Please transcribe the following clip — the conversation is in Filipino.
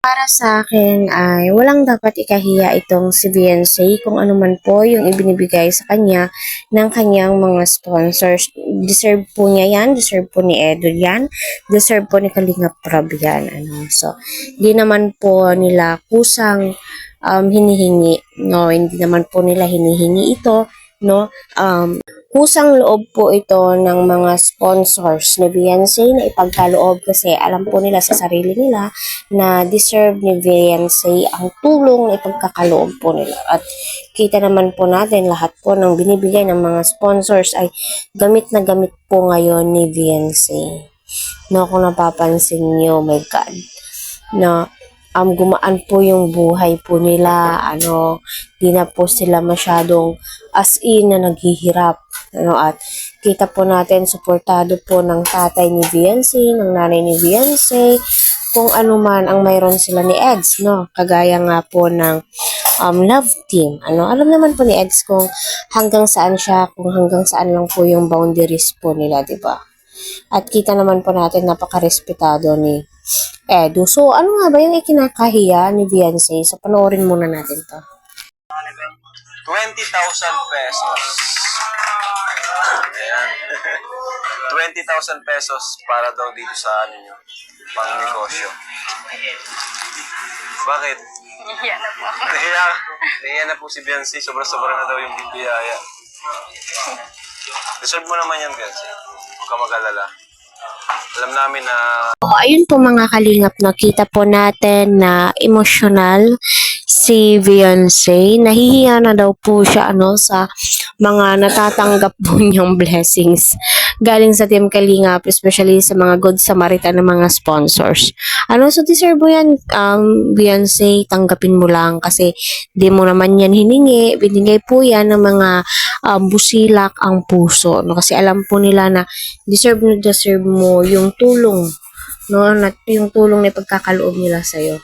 Para sa akin ay walang dapat ikahiya itong si Beyonce kung ano man po yung ibinibigay sa kanya ng kanyang mga sponsors. Deserve po niya yan, deserve po ni Edo yan, deserve po ni Kalingap Prab yan. So, di naman po nila kusang hinihingi, no? Hindi naman po nila hinihingi ito, no? Kusang loob po ito ng mga sponsors ni Beyonce na ipagkaloob kasi alam po nila sa sarili nila na deserve ni Beyonce ang tulong na ipagkakaloob po nila. At kita naman po natin lahat po ng binibigay ng mga sponsors ay gamit na gamit po ngayon ni Beyonce. No, kung napapansin niyo, my God, na gumaan po yung buhay po nila, di na po sila masyadong as in na naghihirap, at kita po natin, suportado po ng tatay ni Beyonce, ng nanay ni Beyonce, kung ano man ang mayroon sila ni Eds, kagaya nga po ng love team, alam naman po ni Eds kung hanggang saan siya, kung hanggang saan lang po yung boundaries po nila, di ba? At kita naman po natin napakarespetado ni Edu. So, ano nga ba yung ikinakahiya ni Beyonce? So, panoorin muna natin to. 20,000 pesos. Ayan. 20,000 pesos para daw dito sa pang negosyo. Bakit? Nahiya na po ako. Nahiya na po si Beyonce. Sobra-sobra na daw yung bibiyaya. Deserve mo naman yan, Beyonce. Huwag ka mag-alala. Alam namin na... Ayun po mga kalingap, nakita po natin na emotional si Beyonce. Nahihiya na daw po siya sa mga natatanggap po niyang blessings galing sa Team Kalingap, especially sa mga Good Samaritan ng mga sponsors. So deserve mo yan, Beyonce, tanggapin mo lang kasi di mo naman yan hiningi. Binigay po yan ng mga busilak ang puso. Kasi alam po nila na deserve mo yung tulong, yung tulong na ipagkakaloob nila sa'yo.